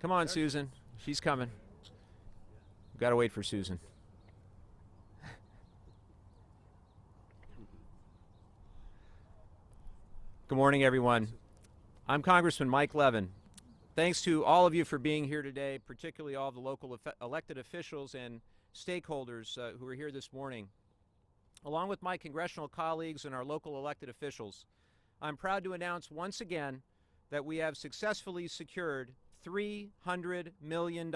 Come on, Susan. She's coming. We've got to wait for Susan. Good morning, everyone. I'm Congressman Mike Levin. Thanks to all of you for being here today, particularly all of the local elected officials and stakeholders who are here this morning. Along with my congressional colleagues and our local elected officials, I'm proud to announce once again that we have successfully secured $300 million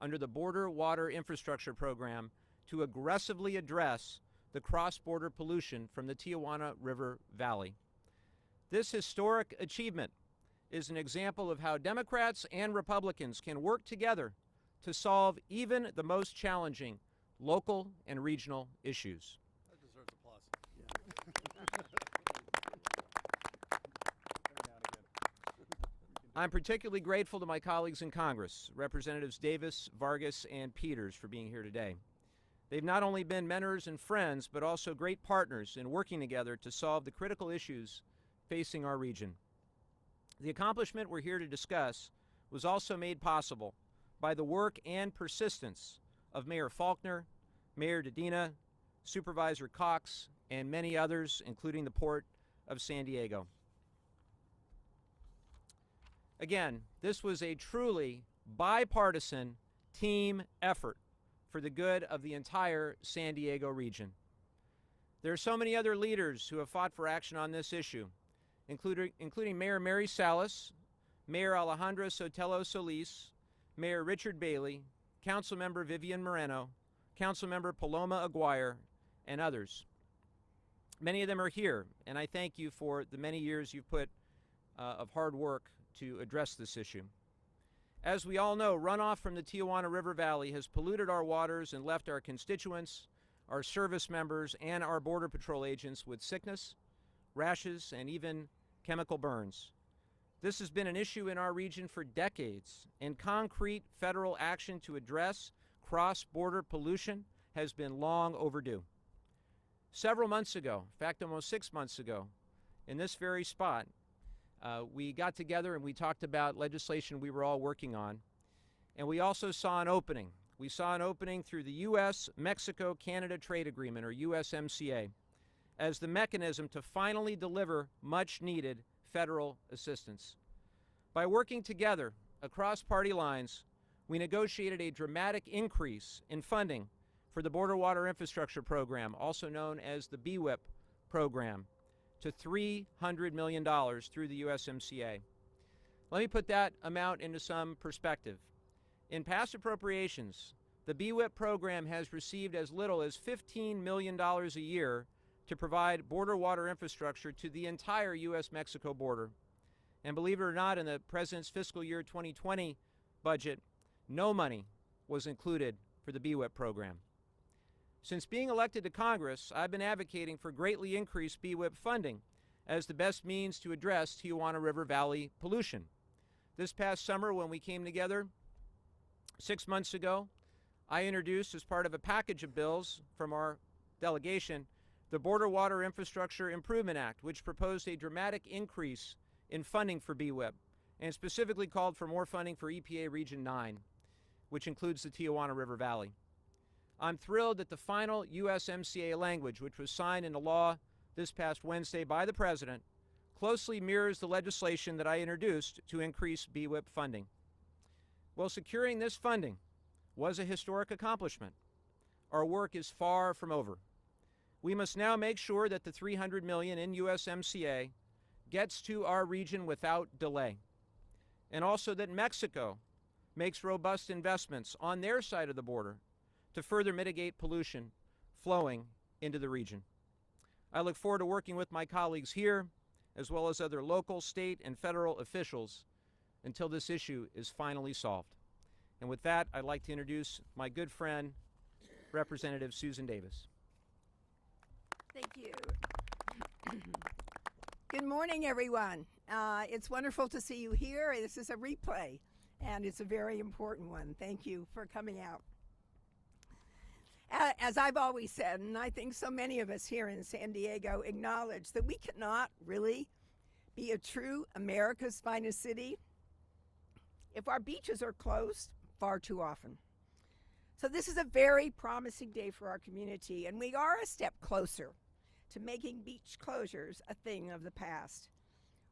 under the Border Water Infrastructure Program to aggressively address the cross-border pollution from the Tijuana River Valley. This historic achievement is an example of how Democrats and Republicans can work together to solve even the most challenging local and regional issues. That deserves applause. I'm particularly grateful to my colleagues in Congress, Representatives Davis, Vargas, and Peters, for being here today. They've not only been mentors and friends, but also great partners in working together to solve the critical issues facing our region. The accomplishment we're here to discuss was also made possible by the work and persistence of Mayor Faulkner, Mayor Dedina, Supervisor Cox, and many others, including the Port of San Diego. Again, this was a truly bipartisan team effort for the good of the entire San Diego region. There are so many other leaders who have fought for action on this issue, including Mayor Mary Salas, Mayor Alejandra Sotelo Solis, Mayor Richard Bailey, Councilmember Vivian Moreno, Councilmember Paloma Aguirre, and others. Many of them are here, and I thank you for the many years you've put of hard work to address this issue. As we all know, runoff from the Tijuana River Valley has polluted our waters and left our constituents, our service members, and our Border Patrol agents with sickness, rashes, and even chemical burns. This has been an issue in our region for decades, and concrete federal action to address cross-border pollution has been long overdue. Several months ago, in fact almost 6 months ago, in this very spot, we got together and we talked about legislation we were all working on, and we also saw an opening. We saw an opening through the U.S.-Mexico-Canada Trade Agreement, or USMCA, as the mechanism to finally deliver much-needed federal assistance. By working together across party lines, we negotiated a dramatic increase in funding for the Border Water Infrastructure Program, also known as the BWIP program, to $300 million through the USMCA. Let me put that amount into some perspective. In past appropriations, the BWIP program has received as little as $15 million a year to provide border water infrastructure to the entire U.S.-Mexico border. And believe it or not, in the President's fiscal year 2020 budget, no money was included for the BWIP program. Since being elected to Congress, I've been advocating for greatly increased BWIP funding as the best means to address Tijuana River Valley pollution. This past summer, when we came together 6 months ago, I introduced, as part of a package of bills from our delegation, the Border Water Infrastructure Improvement Act, which proposed a dramatic increase in funding for BWIP and specifically called for more funding for EPA Region 9, which includes the Tijuana River Valley. I'm thrilled that the final USMCA language, which was signed into law this past Wednesday by the President, closely mirrors the legislation that I introduced to increase BWIP funding. Well, securing this funding was a historic accomplishment. Our work is far from over. We must now make sure that the $300 million in USMCA gets to our region without delay, and also that Mexico makes robust investments on their side of the border to further mitigate pollution flowing into the region. I look forward to working with my colleagues here, as well as other local, state, and federal officials until this issue is finally solved. And with that, I'd like to introduce my good friend, Representative Susan Davis. Thank you. Good morning, everyone. It's wonderful to see you here. This is a replay, and it's a very important one. Thank you for coming out. As I've always said, and I think so many of us here in San Diego acknowledge that we cannot really be a true America's finest city if our beaches are closed far too often. So this is a very promising day for our community, and we are a step closer to making beach closures a thing of the past.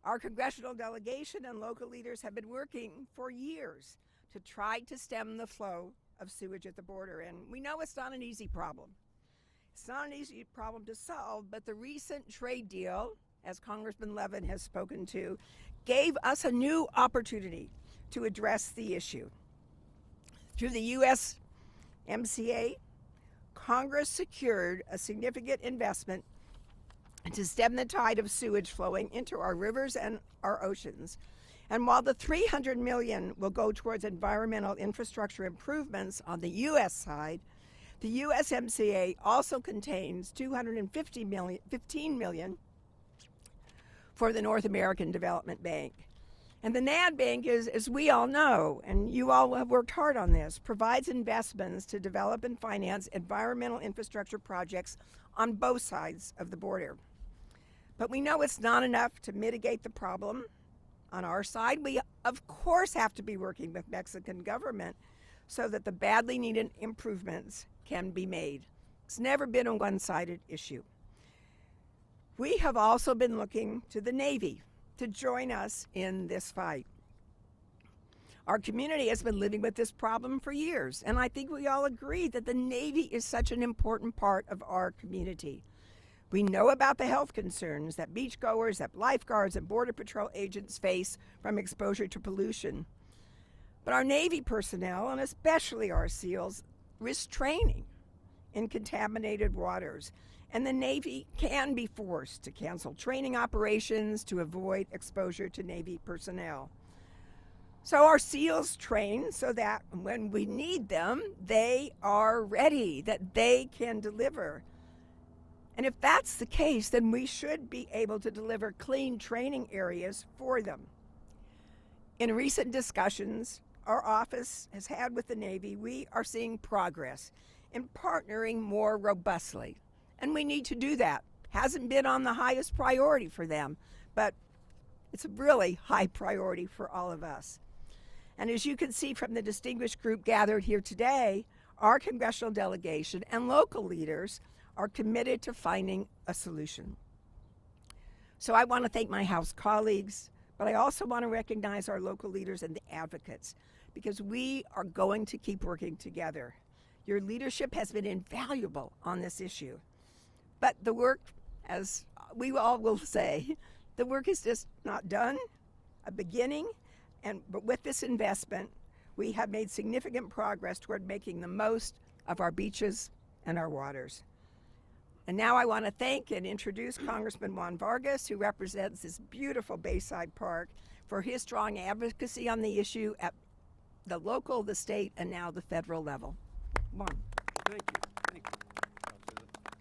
Our congressional delegation and local leaders have been working for years to try to stem the flow of sewage at the border, and we know it's not an easy problem. It's not an easy problem to solve, but the recent trade deal, as Congressman Levin has spoken to, gave us a new opportunity to address the issue. Through the USMCA, Congress secured a significant investment to stem the tide of sewage flowing into our rivers and our oceans. And while the $300 million will go towards environmental infrastructure improvements on the U.S. side, the USMCA also contains $15 million for the North American Development Bank. And the NAD Bank is, as we all know, and you all have worked hard on this, provides investments to develop and finance environmental infrastructure projects on both sides of the border. But we know it's not enough to mitigate the problem. On our side, we of course have to be working with Mexican government so that the badly needed improvements can be made. It's never been a one-sided issue. We have also been looking to the Navy to join us in this fight. Our community has been living with this problem for years, and I think we all agree that the Navy is such an important part of our community. We know about the health concerns that beachgoers, that lifeguards, and Border Patrol agents face from exposure to pollution. But our Navy personnel, and especially our SEALs, risk training in contaminated waters. And the Navy can be forced to cancel training operations to avoid exposure to Navy personnel. So our SEALs train so that when we need them, they are ready, that they can deliver. And if that's the case, then we should be able to deliver clean training areas for them. In recent discussions our office has had with the Navy, we are seeing progress in partnering more robustly. And we need to do that. Hasn't been on the highest priority for them, but it's a really high priority for all of us. And as you can see from the distinguished group gathered here today, our congressional delegation and local leaders are committed to finding a solution. So I want to thank my House colleagues, but I also want to recognize our local leaders and the advocates, because we are going to keep working together. Your leadership has been invaluable on this issue. But the work, as we all will say, the work is just not done, a beginning, but with this investment, we have made significant progress toward making the most of our beaches and our waters. And now I want to thank and introduce Congressman Juan Vargas, who represents this beautiful Bayside Park, for his strong advocacy on the issue at the local, the state, and now the federal level. Juan. Thank you.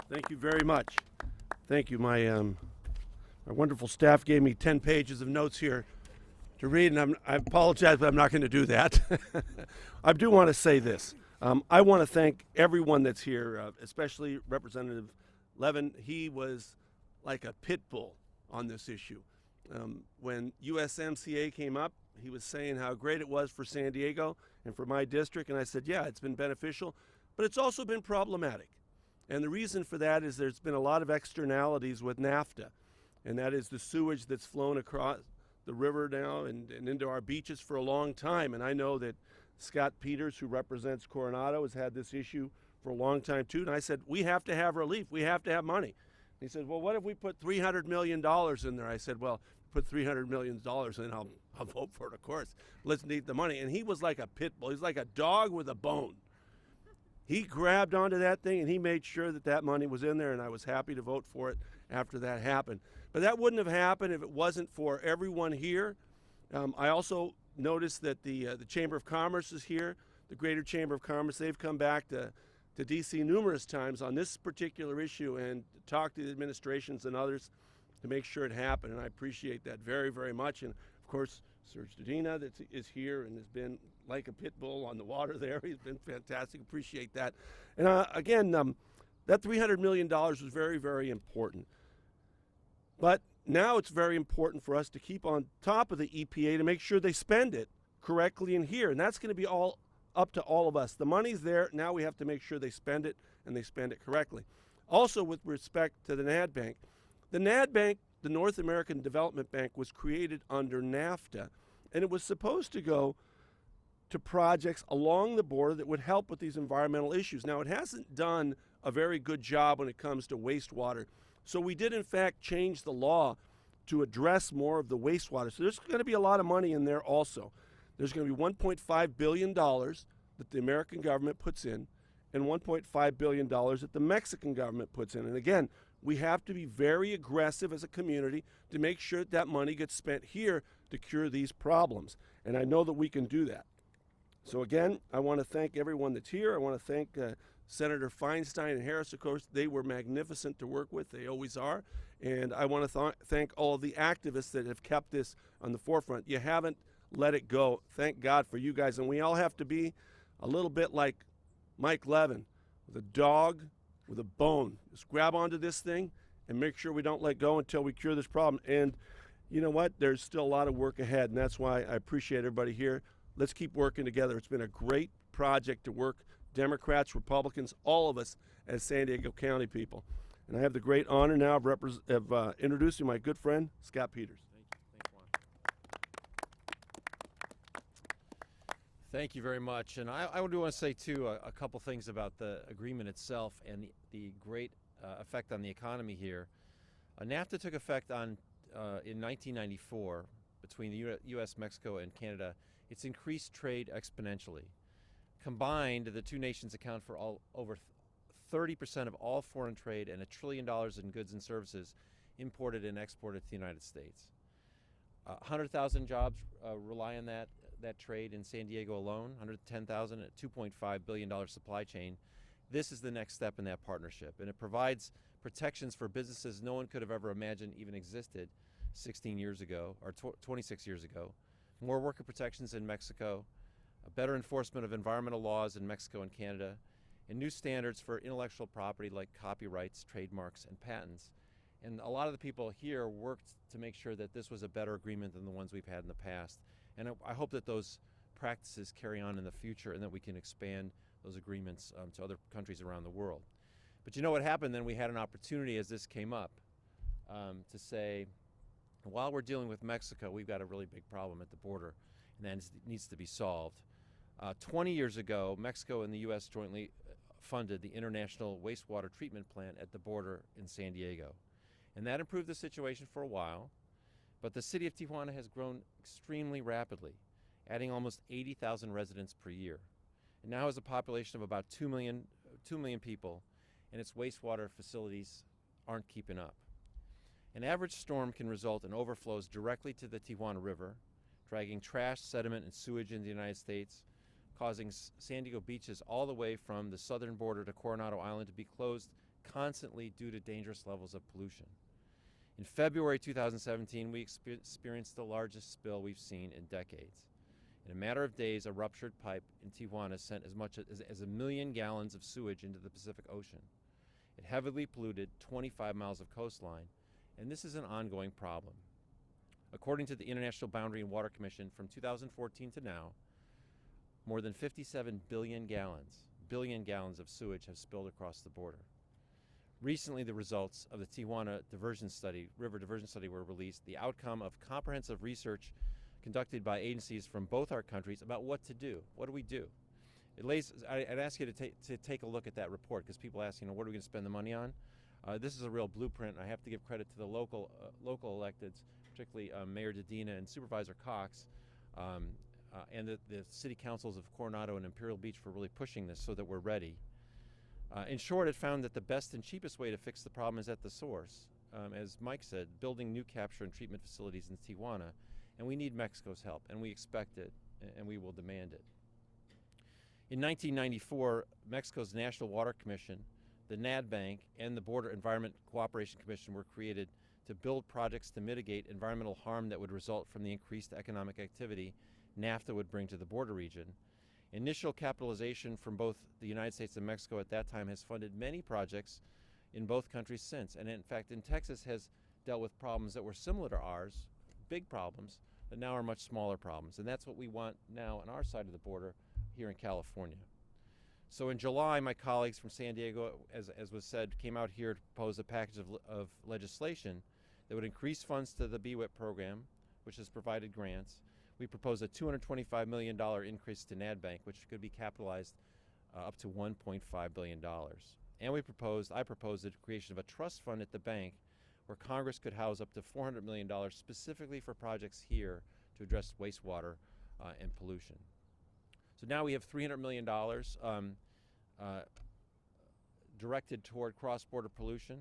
Thank you very much. Thank you. My wonderful staff gave me 10 pages of notes here to read, and I apologize, but I'm not going to do that. I do want to say this. I want to thank everyone that's here, especially Representative Levin. He was like a pit bull on this issue. When USMCA came up, he was saying how great it was for San Diego and for my district, and I said, yeah, it's been beneficial, but it's also been problematic. And the reason for that is there's been a lot of externalities with NAFTA, and that is the sewage that's flown across the river now and into our beaches for a long time. And I know that Scott Peters, who represents Coronado, has had this issue for a long time too. And I said, we have to have relief. We have to have money. He said, well, what if we put $300 million in there? I said, well, put $300 million in, I'll vote for it, of course. Let's need the money. And he was like a pit bull. He's like a dog with a bone. He grabbed onto that thing and he made sure that that money was in there, and I was happy to vote for it after that happened. But that wouldn't have happened if it wasn't for everyone here. I also noticed that the Chamber of Commerce is here, the Greater Chamber of Commerce. They've come back to D.C. numerous times on this particular issue and talked to the administrations and others to make sure it happened, and I appreciate that very, very much. And of course, Serge Dudina that is here and has been like a pit bull on the water there. He's been fantastic. Appreciate that. And again, that $300 million was very, very important. But now it's very important for us to keep on top of the EPA to make sure they spend it correctly in here. And that's going to be all up to all of us. The money's there. Now we have to make sure they spend it and they spend it correctly. Also, with respect to the NAD Bank, the North American Development Bank, was created under NAFTA, and it was supposed to go to projects along the border that would help with these environmental issues. Now, it hasn't done a very good job when it comes to wastewater. So we did, in fact, change the law to address more of the wastewater. So there's going to be a lot of money in there also. There's going to be $1.5 billion that the American government puts in and $1.5 billion that the Mexican government puts in. And again, we have to be very aggressive as a community to make sure that that money gets spent here to cure these problems. And I know that we can do that. So again, I want to thank everyone that's here. I want to thank Senator Feinstein and Harris, of course. They were magnificent to work with. They always are. And I want to thank all of the activists that have kept this on the forefront. You haven't let it go. Thank God for you guys. And we all have to be a little bit like Mike Levin, with a dog with a bone. Just grab onto this thing and make sure we don't let go until we cure this problem. And you know what? There's still a lot of work ahead, and that's why I appreciate everybody here. Let's keep working together. It's been a great project to work, Democrats, Republicans, all of us as San Diego County people. And I have the great honor now of introducing my good friend, Scott Peters. Thank you. Thank you very much. And I do want to say, too, a couple things about the agreement itself and the great effect on the economy here. NAFTA took effect in 1994 between the U.S., Mexico, and Canada. It's increased trade exponentially. Combined, the two nations account for over 30% of all foreign trade and $1 trillion in goods and services imported and exported to the United States. 100,000 jobs rely on that trade in San Diego alone, 110,000 at $2.5 billion supply chain. This is the next step in that partnership, and it provides protections for businesses no one could have ever imagined even existed 16 years ago, or 26 years ago. More worker protections in Mexico, a better enforcement of environmental laws in Mexico and Canada, and new standards for intellectual property like copyrights, trademarks, and patents. And a lot of the people here worked to make sure that this was a better agreement than the ones we've had in the past. And I hope that those practices carry on in the future and that we can expand those agreements to other countries around the world. But you know what happened then? We had an opportunity as this came up to say, while we're dealing with Mexico, we've got a really big problem at the border, and that needs to be solved. 20 years ago, Mexico and the U.S. jointly funded the International Wastewater Treatment Plant at the border in San Diego. And that improved the situation for a while, but the city of Tijuana has grown extremely rapidly, adding almost 80,000 residents per year. It now has a population of about 2 million people, and its wastewater facilities aren't keeping up. An average storm can result in overflows directly to the Tijuana River, dragging trash, sediment, and sewage into the United States, causing San Diego beaches all the way from the southern border to Coronado Island to be closed constantly due to dangerous levels of pollution. In February 2017, we experienced the largest spill we've seen in decades. In a matter of days, a ruptured pipe in Tijuana sent as much as 1 million gallons of sewage into the Pacific Ocean. It heavily polluted 25 miles of coastline, and this is an ongoing problem. According to the International Boundary and Water Commission, from 2014 to now, more than 57 billion gallons of sewage have spilled across the border. Recently, the results of the Tijuana River Diversion Study were released, the outcome of comprehensive research conducted by agencies from both our countries about what to do. What do we do? I'd ask you to take a look at that report, because people ask, what are we going to spend the money on? This is a real blueprint. I have to give credit to the local electeds, particularly Mayor Dedina and Supervisor Cox, and the city councils of Coronado and Imperial Beach for really pushing this so that we're ready. In short, it found that the best and cheapest way to fix the problem is at the source. As Mike said, building new capture and treatment facilities in Tijuana, and we need Mexico's help, and we expect it, and we will demand it. In 1994, Mexico's National Water Commission, the NAD Bank, and the Border Environment Cooperation Commission were created to build projects to mitigate environmental harm that would result from the increased economic activity NAFTA would bring to the border region. Initial capitalization from both the United States and Mexico at that time has funded many projects in both countries since, and in fact in Texas has dealt with problems that were similar to ours, big problems, that now are much smaller problems. And that's what we want now on our side of the border here in California. So in July, my colleagues from San Diego, as was said, came out here to propose a package of legislation that would increase funds to the BWIP program, which has provided grants. We proposed a $225 million increase to NADBank, which could be capitalized up to $1.5 billion. And I proposed the creation of a trust fund at the bank where Congress could house up to $400 million specifically for projects here to address wastewater and pollution. So now we have $300 million directed toward cross-border pollution,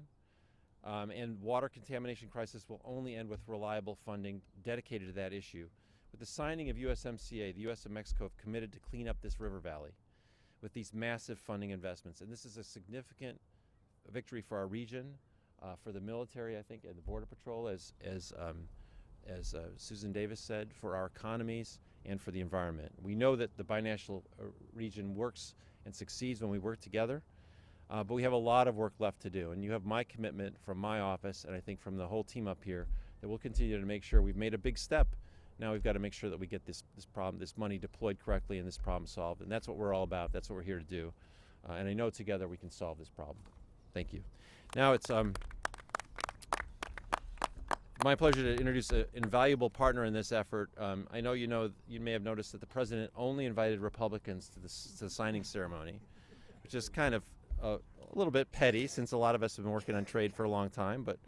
and water contamination crisis will only end with reliable funding dedicated to that issue. With the signing of USMCA, the U.S. and Mexico have committed to clean up this river valley with these massive funding investments. And this is a significant victory for our region, for the military, I think, and the Border Patrol, as Susan Davis said, for our economies and for the environment. We know that the binational region works and succeeds when we work together, but we have a lot of work left to do. And you have my commitment from my office, and I think from the whole team up here, that we'll continue to make sure we've made a big step. Now we've got to make sure that we get this money deployed correctly and this problem solved. And that's what we're all about. That's what we're here to do. And I know together we can solve this problem. Thank you. Now it's my pleasure to introduce an invaluable partner in this effort. I know you may have noticed that the president only invited Republicans to the signing ceremony, which is kind of a little bit petty since a lot of us have been working on trade for a long time. But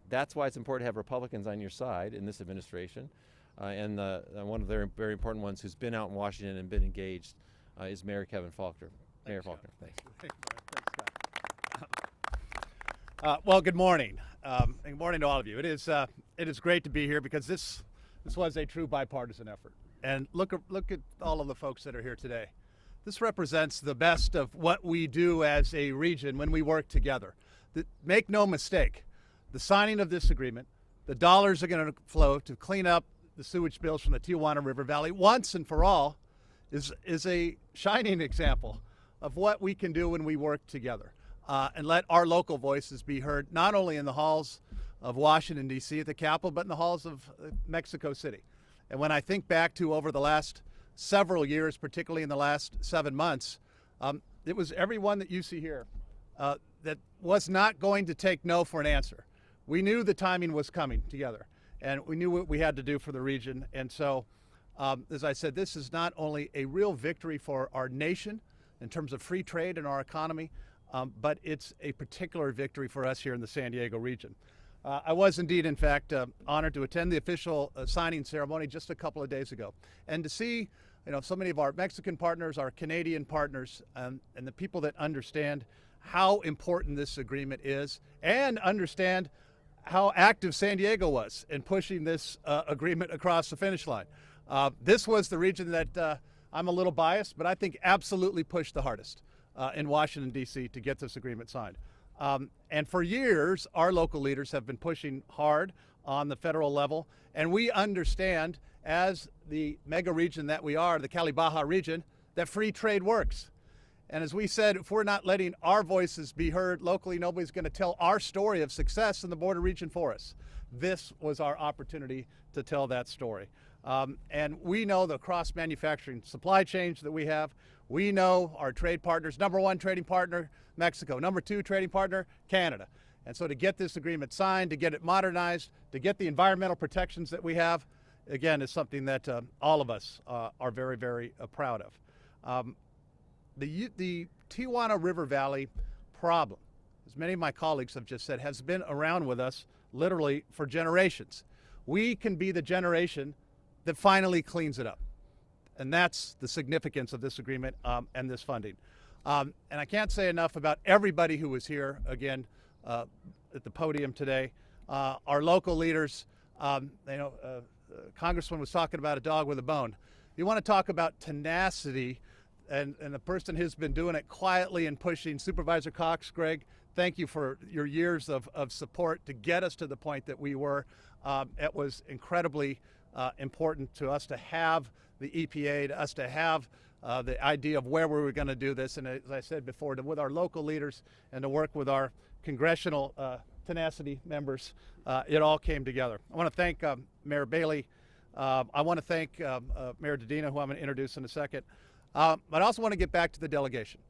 that's why it's important to have Republicans on your side in this administration. And one of their very important ones who's been out in Washington and been engaged is Mayor Kevin Faulconer. Mayor Faulconer, thanks. Thanks, Scott. Well, good morning. And good morning to all of you. It is great to be here because this was a true bipartisan effort. And look at all of the folks that are here today. This represents the best of what we do as a region when we work together. Make no mistake, the signing of this agreement, the dollars are going to flow to clean up the sewage spills from the Tijuana River Valley once and for all is a shining example of what we can do when we work together. And let our local voices be heard, not only in the halls of Washington, D.C. at the Capitol, but in the halls of Mexico City. And when I think back to over the last several years, particularly in the last 7 months, it was everyone that you see here that was not going to take no for an answer. We knew the timing was coming together, and we knew what we had to do for the region. And so, as I said, this is not only a real victory for our nation in terms of free trade and our economy, but it's a particular victory for us here in the San Diego region. I was indeed, in fact, honored to attend the official signing ceremony just a couple of days ago, and to see, so many of our Mexican partners, our Canadian partners, and the people that understand how important this agreement is, and understand how active San Diego was in pushing this agreement across the finish line. This was the region that I'm a little biased, but I think absolutely pushed the hardest in Washington, D.C. to get this agreement signed. And for years, our local leaders have been pushing hard on the federal level, and we understand, as the mega region that we are, the Cali-Baja region, that free trade works. And as we said, if we're not letting our voices be heard locally, nobody's going to tell our story of success in the border region for us. This was our opportunity to tell that story. And we know the cross-manufacturing supply chains that we have. We know our trade partners. Number one trading partner, Mexico. Number two trading partner, Canada. And so to get this agreement signed, to get it modernized, to get the environmental protections that we have, again, is something that all of us are very, very proud of. The Tijuana River Valley problem, as many of my colleagues have just said, has been around with us literally for generations. We can be the generation that finally cleans it up. And that's the significance of this agreement and this funding. And I can't say enough about everybody who was here, again, at the podium today. Our local leaders, Congressman was talking about a dog with a bone. You want to talk about tenacity, and the person who's been doing it quietly and pushing, Supervisor Cox, Greg, thank you for your years of support to get us to the point that we were. It was incredibly important to us to have the EPA, to us to have the idea of where we were going to do this. And as I said before, with our local leaders and to work with our congressional tenacity members, it all came together. I want to thank Mayor Bailey I want to thank Mayor Dedina, who I'm going to introduce in a second. But I also want to get back to the delegation.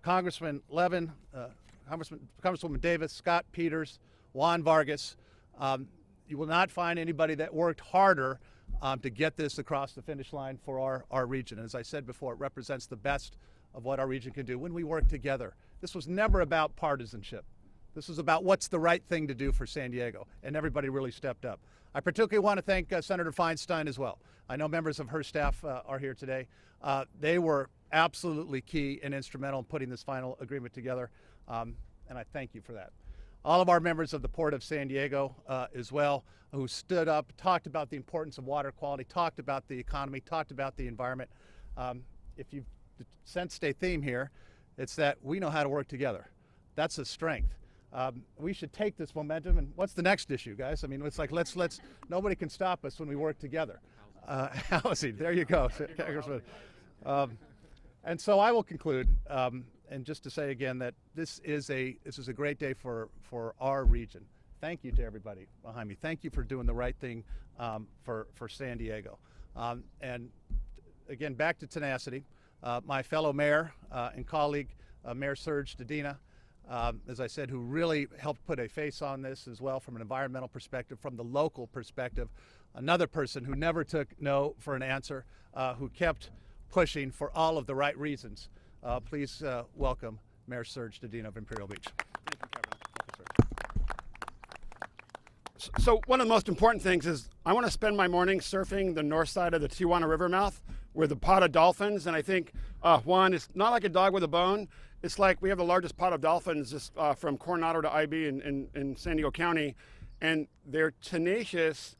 Congressman Levin, Congresswoman Davis, Scott Peters, Juan Vargas. You will not find anybody that worked harder to get this across the finish line for our region. And as I said before, it represents the best of what our region can do when we work together. This was never about partisanship. This was about what's the right thing to do for San Diego, and everybody really stepped up. I particularly want to thank Senator Feinstein as well. I know members of her staff are here today. They were absolutely key and instrumental in putting this final agreement together, and I thank you for that. All of our members of the Port of San Diego as well, who stood up, talked about the importance of water quality, talked about the economy, talked about the environment. If you've sensed a theme here, it's that we know how to work together. That's a strength. We should take this momentum, and what's the next issue, guys? I mean, it's like let's nobody can stop us when we work together. Housing, there you go. And so I will conclude, and just to say again that this is a great day for our region. Thank you to everybody behind me. Thank you for doing the right thing for San Diego. And again, back to tenacity. My fellow mayor and colleague, Mayor Serge Dedina, as I said, who really helped put a face on this as well from an environmental perspective, from the local perspective. Another person who never took no for an answer, who kept pushing for all of the right reasons. Please welcome Mayor Serge Dedina of Imperial Beach. Thank you, Kevin. Thank you, sir. So one of the most important things is I want to spend my morning surfing the north side of the Tijuana River mouth with a pod of dolphins. And I think, Juan, it's not like a dog with a bone. It's like we have the largest pod of dolphins just from Coronado to IB in San Diego County. And they're tenacious,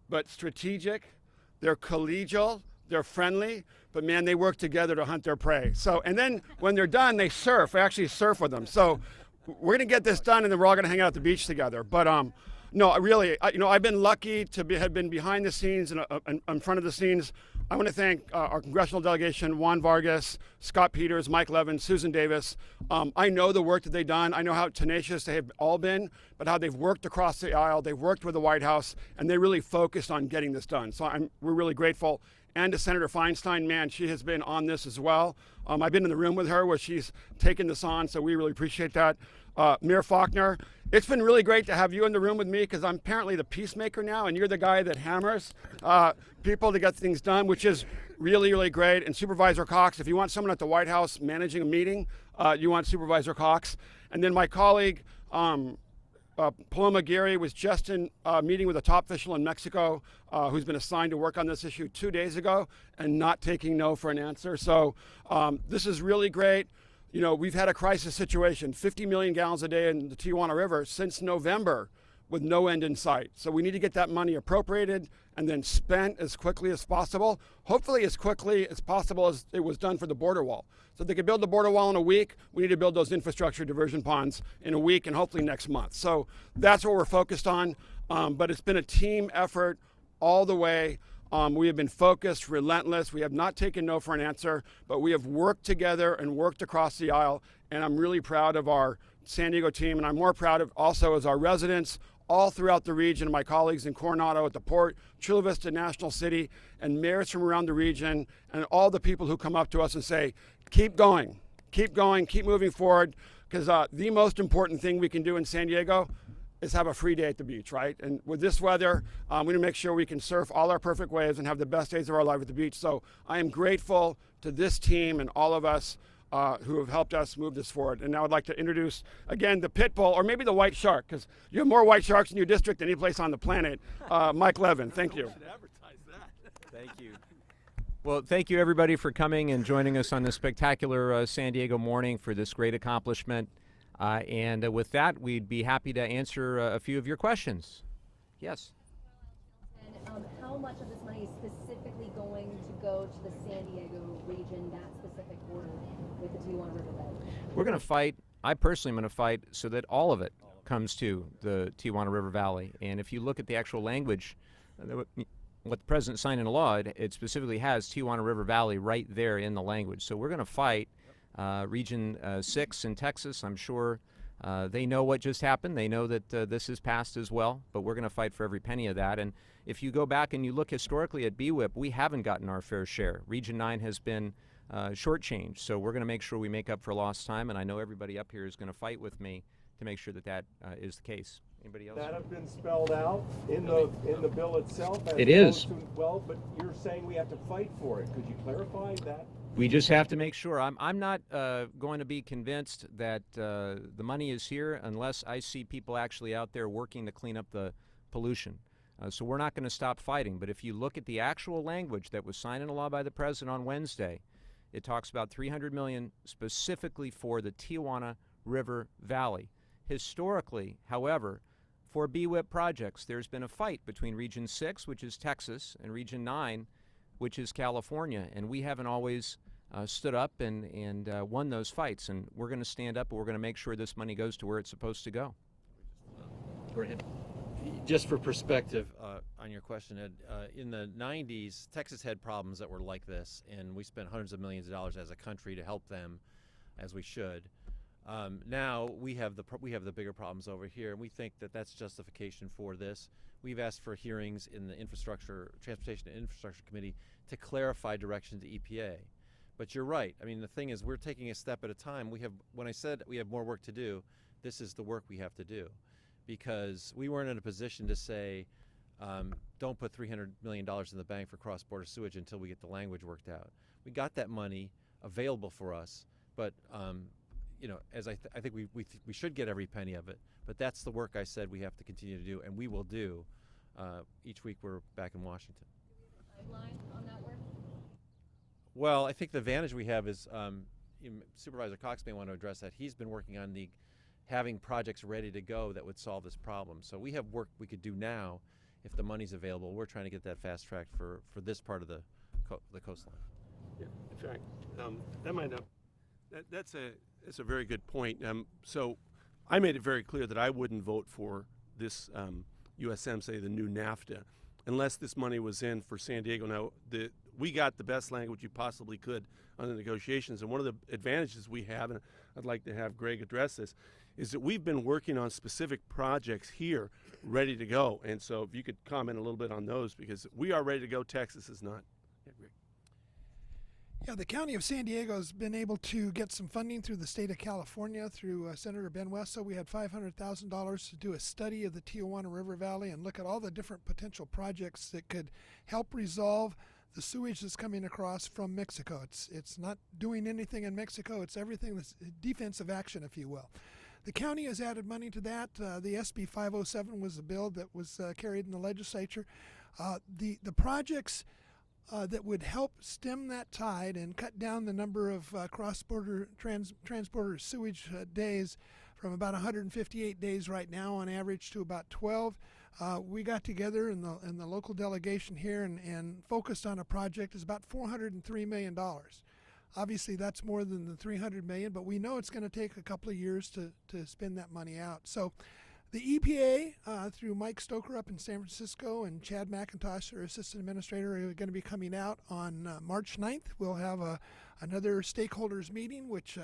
but strategic. They're collegial. They're friendly. But, man, they work together to hunt their prey. So, and then when they're done, they surf. I actually surf with them. So we're going to get this done, and then we're all going to hang out at the beach together. But, no, really, I've been lucky to have been behind the scenes and in front of the scenes. I want to thank our congressional delegation, Juan Vargas, Scott Peters, Mike Levin, Susan Davis. I know the work that they've done. I know how tenacious they have all been, but how they've worked across the aisle. They've worked with the White House, and they really focused on getting this done. So we're really grateful. And to Senator Feinstein, man, she has been on this as well. I've been in the room with her where she's taken this on, so we really appreciate that. Mayor Faulkner, it's been really great to have you in the room with me because I'm apparently the peacemaker now, and you're the guy that hammers people to get things done, which is really, really great. And Supervisor Cox, if you want someone at the White House managing a meeting, you want Supervisor Cox. And then my colleague, Paloma Gary, was just in a meeting with a top official in Mexico who's been assigned to work on this issue 2 days ago and not taking no for an answer. So this is really great. You know, we've had a crisis situation, 50 million gallons a day in the Tijuana River since November with no end in sight. So we need to get that money appropriated and then spent as quickly as possible, hopefully as quickly as possible as it was done for the border wall. So if they could build the border wall in a week, we need to build those infrastructure diversion ponds in a week and hopefully next month. So that's what we're focused on. But it's been a team effort all the way. We have been focused, relentless. We have not taken no for an answer, but we have worked together and worked across the aisle. And I'm really proud of our San Diego team. And I'm more proud of also as our residents all throughout the region, my colleagues in Coronado at the port, Chula Vista National City, and mayors from around the region, and all the people who come up to us and say, keep going, keep moving forward, because the most important thing we can do in San Diego is have a free day at the beach, right? And with this weather, we need to make sure we can surf all our perfect waves and have the best days of our life at the beach. So I am grateful to this team and all of us who have helped us move this forward. And now I'd like to introduce, again, the pit bull, or maybe the white shark, because you have more white sharks in your district than any place on the planet, Mike Levin. Thank you. Thank you. Well, thank you, everybody, for coming and joining us on this spectacular San Diego morning for this great accomplishment. And with that, we'd be happy to answer a few of your questions. Yes? How much of this money is specifically going to go to the San Diego region, that specific border with the Tijuana River Valley? We're going to fight. I personally am going to fight so that all of it comes to the Tijuana River Valley. And if you look at the actual language, what the president signed into law, it specifically has Tijuana River Valley right there in the language. So we're going to fight Region 6 in Texas. I'm sure They know what just happened. They know that this is passed as well, but we're going to fight for every penny of that. And if you go back and you look historically at BWIP, we haven't gotten our fair share. Region 9 has been shortchanged, so we're going to make sure we make up for lost time, and I know everybody up here is going to fight with me to make sure that that is the case. Anybody else? That have been spelled out in the bill itself? It is. Well, but you're saying we have to fight for it. Could you clarify that? We just have to make sure. I'm not going to be convinced that the money is here unless I see people actually out there working to clean up the pollution. So we're not going to stop fighting. But if you look at the actual language that was signed into law by the president on Wednesday, it talks about $300 million specifically for the Tijuana River Valley. Historically, however, for BWIP projects, there's been a fight between Region 6, which is Texas, and Region 9, which is California, and we haven't always stood up and won those fights, and we're going to stand up and we're going to make sure this money goes to where it's supposed to go. Go ahead. Just for perspective on your question, Ed, in the 90s, Texas had problems that were like this, and we spent hundreds of millions of dollars as a country to help them, as we should. Now we have the bigger problems over here, and we think that that's justification for this. We've asked for hearings in the Transportation and Infrastructure Committee to clarify direction to EPA. But you're right. I mean, the thing is, we're taking a step at a time. When I said we have more work to do, this is the work we have to do, because we weren't in a position to say, don't put $300 million in the bank for cross-border sewage until we get the language worked out. We got that money available for us, but you know, as I think we should get every penny of it. But that's the work I said we have to continue to do, and we will do. Each week we're back in Washington. Timeline on that work? Well, I think the advantage we have is Supervisor Cox may want to address that. He's been working on having projects ready to go that would solve this problem. So we have work we could do now if the money's available. We're trying to get that fast-tracked for this part of the coastline. Yeah, in fact, that might not. That's a very good point. So I made it very clear that I wouldn't vote for this USMCA, the new NAFTA, unless this money was in for San Diego. Now, we got the best language you possibly could on the negotiations, and one of the advantages we have, and I'd like to have Greg address this, is that we've been working on specific projects here ready to go. And so if you could comment a little bit on those, because we are ready to go, Texas is not. Yeah, Greg. Yeah, the County of San Diego has been able to get some funding through the state of California through Senator Ben West. So we had $500,000 to do a study of the Tijuana River Valley and look at all the different potential projects that could help resolve the sewage that's coming across from Mexico. It's not doing anything in Mexico. It's everything that's defensive action, if you will. The county has added money to that. The SB 507 was a bill that was carried in the legislature. The projects that would help stem that tide and cut down the number of cross-border transporter sewage days from about 158 days right now on average to about 12. We got together in the local delegation here and focused on a project that's about $403 million. Obviously, that's more than the $300 million, but we know it's going to take a couple of years to spend that money out. So the EPA, through Mike Stoker up in San Francisco and Chad McIntosh, our assistant administrator, are going to be coming out on March 9th. We'll have another stakeholders meeting, which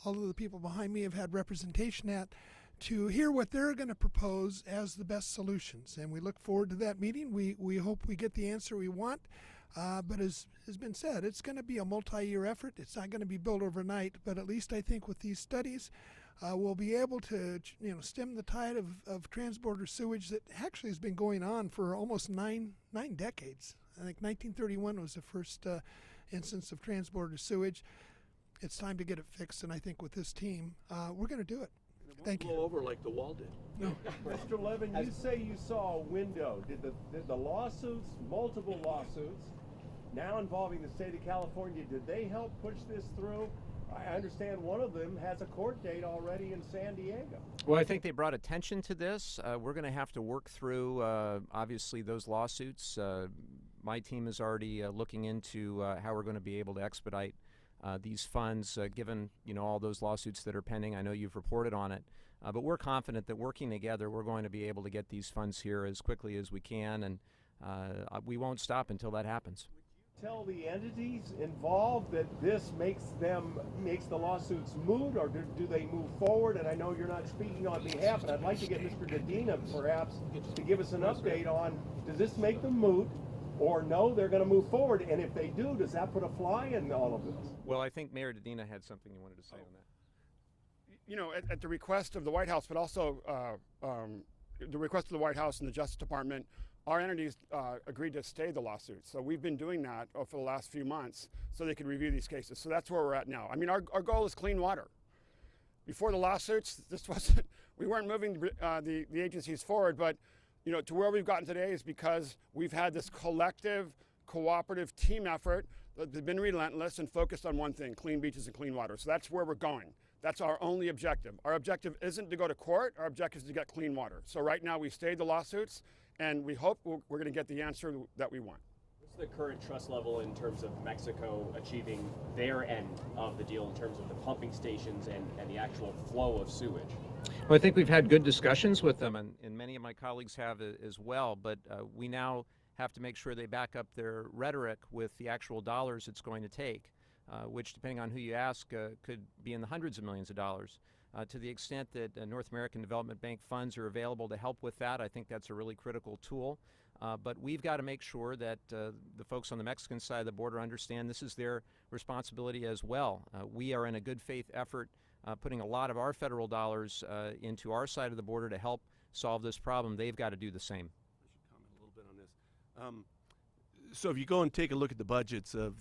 all of the people behind me have had representation at, to hear what they're going to propose as the best solutions. And we look forward to that meeting. We hope we get the answer we want. But as has been said, it's going to be a multi-year effort. It's not going to be built overnight, but at least I think with these studies, we'll be able to stem the tide of transborder sewage that actually has been going on for almost nine decades. I think 1931 was the first instance of transborder sewage. It's time to get it fixed, and I think with this team, we're going to do it. Thank you. Blow over like the wall did. No. Mr. Levin, you say you saw a window. Did the lawsuits, multiple lawsuits, now involving the state of California, did they help push this through? I understand one of them has a court date already in San Diego. Well, I think they brought attention to this. We're going to have to work through, obviously, those lawsuits. My team is already looking into how we're going to be able to expedite these funds, given all those lawsuits that are pending. I know you've reported on it, but we're confident that working together, we're going to be able to get these funds here as quickly as we can, and we won't stop until that happens. Tell the entities involved that this makes the lawsuits moot, or do they move forward? And I know you're not speaking on behalf, and I'd like to get Mr. Dedina perhaps to give us an update on, does this make them moot, or no, they're going to move forward? And if they do, does that put a fly in all of this? Well, I think Mayor Dedina had something he wanted to say on that. You know, at the request of the White House, but also the request of the White House and the Justice Department, our entities agreed to stay the lawsuit. So we've been doing that for the last few months so they could review these cases. So that's where we're at now. I mean, our goal is clean water. Before the lawsuits, we weren't moving the agencies forward, but you know, to where we've gotten today is because we've had this collective, cooperative team effort that's been relentless and focused on one thing: clean beaches and clean water. So that's where we're going. That's our only objective. Our objective isn't to go to court. Our objective is to get clean water. So right now we stayed the lawsuits, and we hope we're going to get the answer that we want. What's the current trust level in terms of Mexico achieving their end of the deal in terms of the pumping stations and the actual flow of sewage? Well, I think we've had good discussions with them, and many of my colleagues have as well, but we now have to make sure they back up their rhetoric with the actual dollars it's going to take, which, depending on who you ask, could be in the hundreds of millions of dollars. To the extent that North American Development Bank funds are available to help with that, I think that's a really critical tool. But we've got to make sure that the folks on the Mexican side of the border understand this is their responsibility as well. We are in a good faith effort putting a lot of our federal dollars into our side of the border to help solve this problem. They've got to do the same. I should comment a little bit on this. So if you go and take a look at the budgets of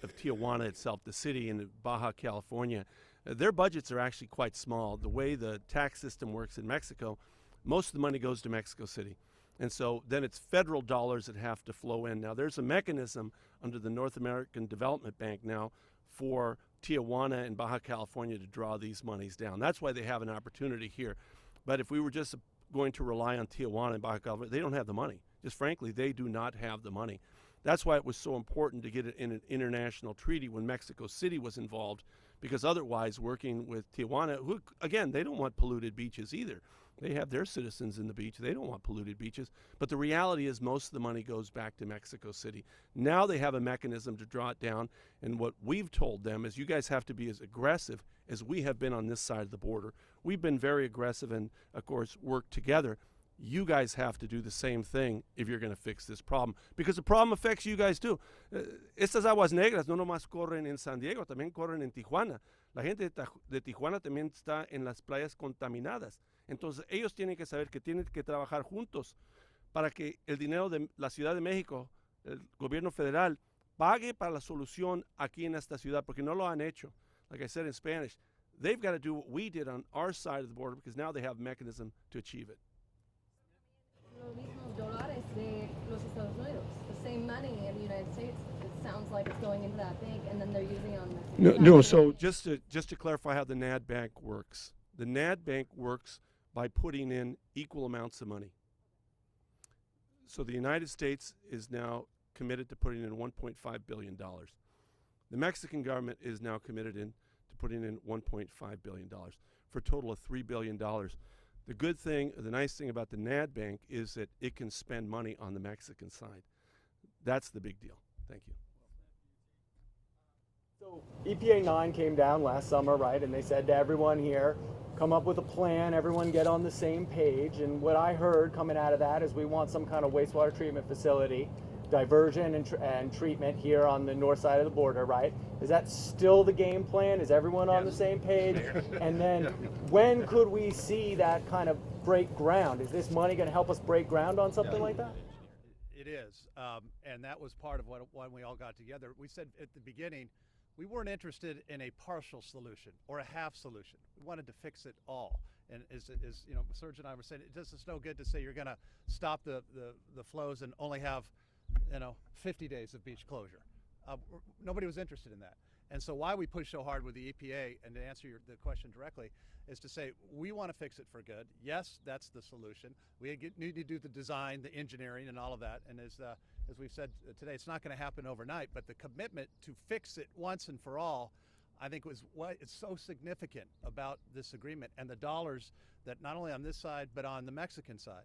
Tijuana itself, the city in Baja California, their budgets are actually quite small. The way the tax system works in Mexico, most of the money goes to Mexico City. And so then it's federal dollars that have to flow in. Now there's a mechanism under the North American Development Bank now for Tijuana and Baja California to draw these monies down. That's why they have an opportunity here. But if we were just going to rely on Tijuana and Baja California, they don't have the money. Just frankly, they do not have the money. That's why it was so important to get it in an international treaty when Mexico City was involved, because otherwise working with Tijuana, who, again, they don't want polluted beaches either. They have their citizens in the beach. They don't want polluted beaches. But the reality is most of the money goes back to Mexico City. Now they have a mechanism to draw it down, and what we've told them is you guys have to be as aggressive as we have been on this side of the border. We've been very aggressive and, of course, worked together. You guys have to do the same thing if you're going to fix this problem, because the problem affects you guys too. Estas aguas negras no nomás corren en San Diego, también corren en Tijuana. La gente de Tijuana también está en las playas contaminadas. Entonces ellos tienen que saber que tienen que trabajar juntos para que el dinero de la Ciudad de México, el gobierno federal, pague para la solución aquí en esta ciudad, porque no lo han hecho. Like I said in Spanish, they've got to do what we did on our side of the border, because now they have a mechanism to achieve it. Los mismos dólares de los Estados Unidos, the same money in the United States. It sounds like it's going into that bank, and then they're using it on Mexico. No. So just to clarify how the NAD Bank works, the NAD Bank works by putting in equal amounts of money. So the United States is now committed to putting in $1.5 billion. The Mexican government is now committed to putting in $1.5 billion for a total of $3 billion. The nice thing about the NAD Bank is that it can spend money on the Mexican side. That's the big deal. Thank you. So EPA 9 came down last summer, right, and they said to everyone here, come up with a plan, everyone get on the same page. And what I heard coming out of that is we want some kind of wastewater treatment facility, diversion and treatment here on the north side of the border, right? Is that still the game plan? Is everyone on the same page? And then when could we see that kind of break ground? Is this money going to help us break ground on something like that? It is, and that was part of when we all got together. We said at the beginning, we weren't interested in a partial solution or a half solution. We wanted to fix it all. And as you know, Serge and I were saying, it does us no good to say you're going to stop the flows and only have 50 days of beach closure. Nobody was interested in that. And so why we push so hard with the EPA, and to answer the question directly, is to say we want to fix it for good. Yes, that's the solution. We need to do the design, the engineering, and all of that. And as we've said today, it's not going to happen overnight, but the commitment to fix it once and for all, I think was what is so significant about this agreement and the dollars that not only on this side, but on the Mexican side.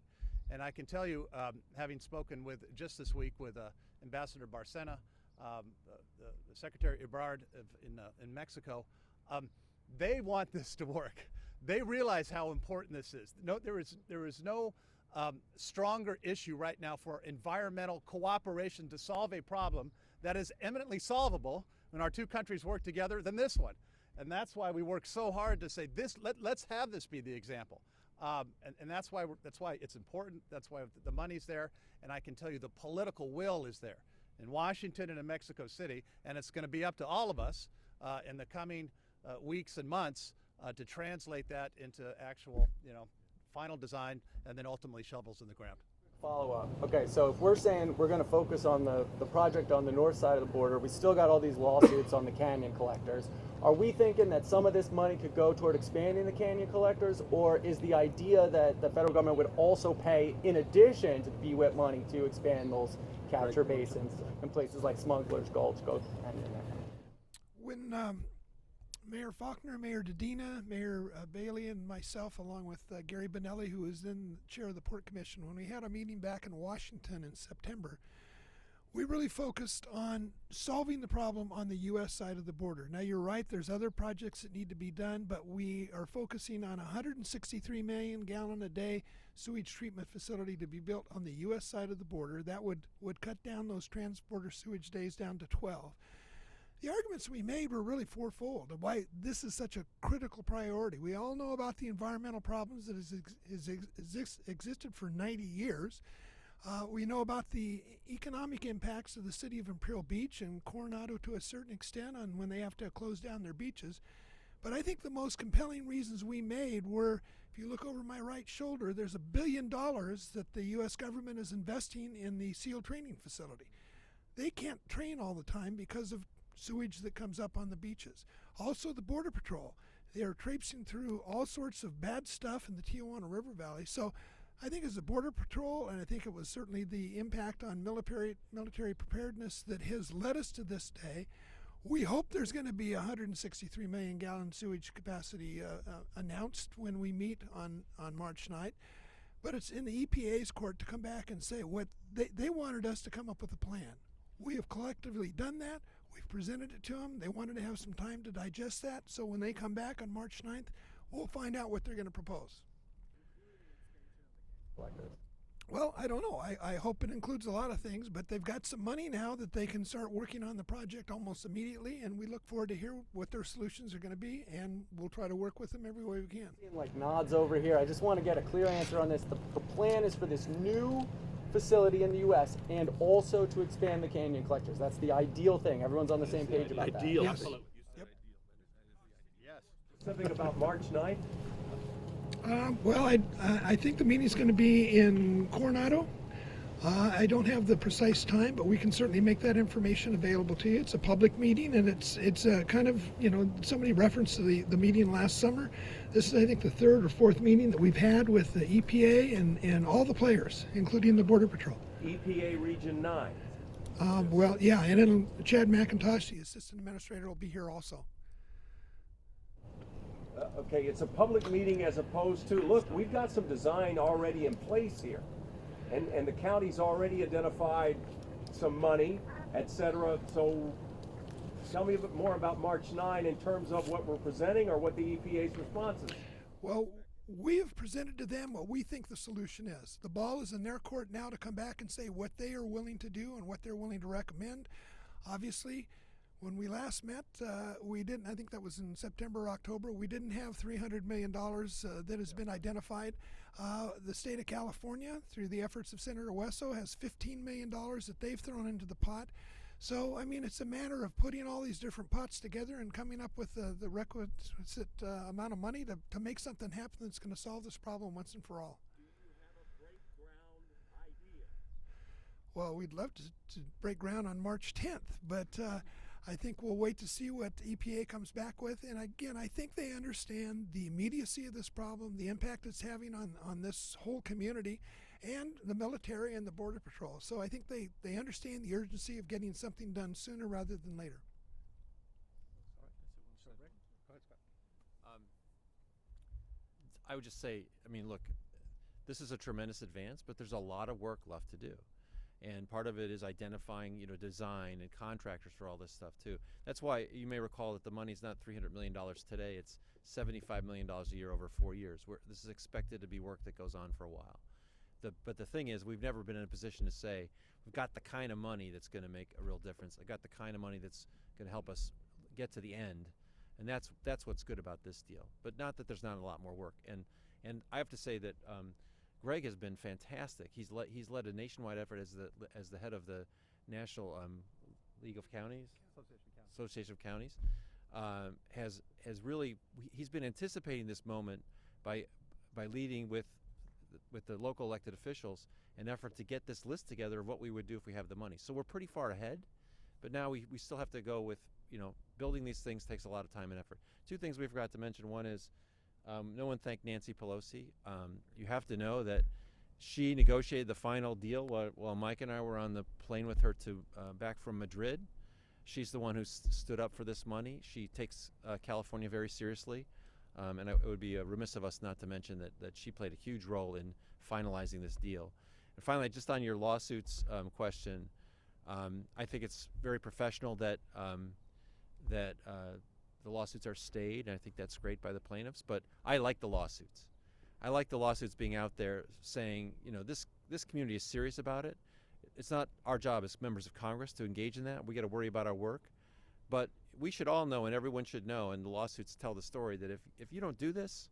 And I can tell you, having spoken with just this week with Ambassador Barcena, the Secretary Ebrard in Mexico, they want this to work. They realize how important this is. No, there is no stronger issue right now for environmental cooperation to solve a problem that is eminently solvable when our two countries work together than this one. And that's why we work so hard to say this. Let's have this be the example. And that's why it's important. That's why the money's there. And I can tell you the political will is there in Washington and in Mexico City. And it's going to be up to all of us in the coming weeks and months to translate that into actual, final design and then ultimately shovels in the ground. Follow up. Okay, so if we're saying we're going to focus on the project on the north side of the border, we still got all these lawsuits on the canyon collectors. Are we thinking that some of this money could go toward expanding the canyon collectors, or is the idea that the federal government would also pay, in addition to the BWIP money, to expand those capture basins in places like Smuggler's Gulch, Goat Canyon? When Mayor Faulkner, Mayor Dedina, Mayor Bailey, and myself, along with Gary Bonelli, who is then chair of the Port Commission, when we had a meeting back in Washington in September, we really focused on solving the problem on the U.S. side of the border. Now, you're right, there's other projects that need to be done, but we are focusing on a 163 million gallon a day sewage treatment facility to be built on the U.S. side of the border. That would cut down those transporter sewage days down to 12. The arguments we made were really fourfold of why this is such a critical priority. We all know about the environmental problems that has existed for 90 years. We know about the economic impacts of the city of Imperial Beach and Coronado to a certain extent on when they have to close down their beaches. But I think the most compelling reasons we made were, if you look over my right shoulder, there's $1 billion that the U.S. government is investing in the SEAL training facility. They can't train all the time because of sewage that comes up on the beaches. Also, the Border Patrol. They are traipsing through all sorts of bad stuff in the Tijuana River Valley. So I think it's the Border Patrol, and I think it was certainly the impact on military preparedness that has led us to this day. We hope there's going to be 163 million gallon sewage capacity announced when we meet on March 9th. But it's in the EPA's court to come back and say what they wanted us to come up with a plan. We have collectively done that. We've presented it to them. They wanted to have some time to digest that. So when they come back on March 9th, we'll find out what they're going to propose. Well, I don't know. I hope it includes a lot of things, but they've got some money now that they can start working on the project almost immediately, and we look forward to hear what their solutions are going to be, and we'll try to work with them every way we can. Like nods over here. I just want to get a clear answer on this. The plan is for this new facility in the U.S. and also to expand the canyon collectors. That's the ideal thing. Everyone's on the same page about that. Ideal. Yes. Yep. Yes. Something about March 9th? Well, I think the meeting's going to be in Coronado. I don't have the precise time, but we can certainly make that information available to you. It's a public meeting, and it's a kind of, somebody referenced the meeting last summer. This is, I think, the third or fourth meeting that we've had with the EPA and all the players, including the Border Patrol. EPA Region 9. Well, yeah, and then Chad McIntosh, the Assistant Administrator, will be here also. Okay, it's a public meeting as opposed to, look, we've got some design already in place here. And the county's already identified some money, et cetera. So tell me a bit more about March 9 in terms of what we're presenting or what the EPA's response is. Well, we have presented to them what we think the solution is. The ball is in their court now to come back and say what they are willing to do and what they're willing to recommend. Obviously, when we last met, we didn't, I think that was in September or October, we didn't have $300 million that has been identified. The state of California, through the efforts of Senator Wesso, has $15 million that they've thrown into the pot. So, I mean, it's a matter of putting all these different pots together and coming up with the requisite amount of money to make something happen that's going to solve this problem once and for all. Do you have a break ground idea? Well, we'd love to break ground on March 10th, but I think we'll wait to see what EPA comes back with. And again, I think they understand the immediacy of this problem, the impact it's having on this whole community, and the military and the Border Patrol. So I think they understand the urgency of getting something done sooner rather than later. I would just say, I mean, look, this is a tremendous advance, but there's a lot of work left to do. And part of it is identifying, design and contractors for all this stuff too. That's why you may recall that the money's not $300 million today. It's $75 million a year over 4 years. This is expected to be work that goes on for a while. But the thing is, we've never been in a position to say, we've got the kind of money that's going to make a real difference. I got the kind of money that's going to help us get to the end. And that's what's good about this deal. But not that there's not a lot more work. And I have to say that Greg has been fantastic. He's led a nationwide effort as the head of the National League of Counties, Association of Counties. He's been anticipating this moment by leading with the local elected officials an effort to get this list together of what we would do if we have the money. So we're pretty far ahead, but now we still have to go with, building these things takes a lot of time and effort. Two things we forgot to mention. One is no one thanked Nancy Pelosi. You have to know that she negotiated the final deal while Mike and I were on the plane with her back from Madrid. She's the one who stood up for this money. She takes California very seriously, and it would be remiss of us not to mention that she played a huge role in finalizing this deal. And finally, just on your lawsuits question, I think it's very professional that the lawsuits are stayed, and I think that's great by the plaintiffs. But I like the lawsuits. I like the lawsuits being out there saying, this community is serious about it. It's not our job as members of Congress to engage in that. We got to worry about our work. But we should all know, and everyone should know, and the lawsuits tell the story, that if you don't do this,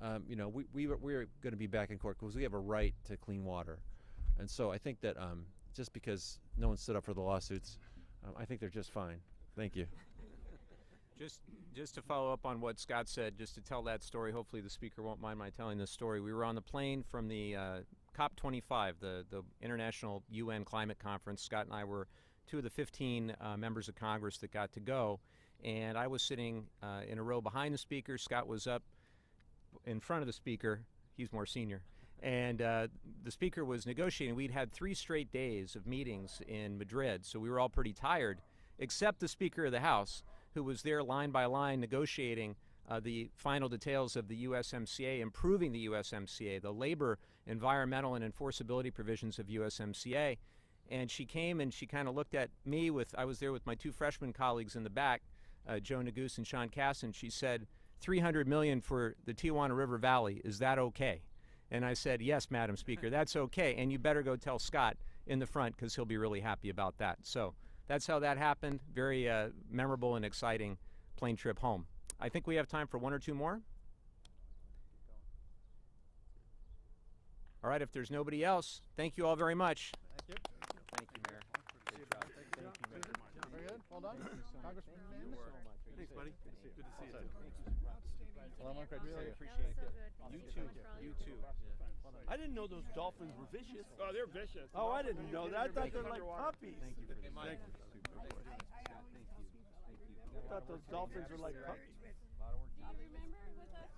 we're going to be back in court because we have a right to clean water. And so I think that just because no one stood up for the lawsuits, I think they're just fine. Thank you. Just to follow up on what Scott said, just to tell that story, hopefully the speaker won't mind my telling this story. We were on the plane from the COP25, the International UN Climate Conference. Scott and I were two of the 15 members of Congress that got to go, and I was sitting in a row behind the speaker. Scott was up in front of the speaker. He's more senior. And the speaker was negotiating. We'd had 3 straight days of meetings in Madrid, so we were all pretty tired, except the Speaker of the House, who was there line by line negotiating the final details of the USMCA, improving the USMCA, the labor, environmental, and enforceability provisions of USMCA. And she came and she kind of looked at me I was there with my 2 freshman colleagues in the back, Joe Neguse and Sean Casson. She said, $300 million for the Tijuana River Valley, is that okay? And I said, yes, Madam Speaker, that's okay. And you better go tell Scott in the front because he'll be really happy about that. So that's how that happened. Very memorable and exciting plane trip home. I think we have time for 1 or 2 more. All right, if there's nobody else, thank you all very much. Thank you. Thank you, Mayor. Great job. Thank you, Mayor. Very good. Well done. Congressman. Thanks, buddy. Good to see you. Well, I really appreciate it. Good. You too. You too. I didn't know those dolphins were vicious. Oh, they're vicious. Oh, I didn't know that. I thought they were like puppies. Thank you for this. Thank you. I thought those dolphins were like puppies. Do you remember with us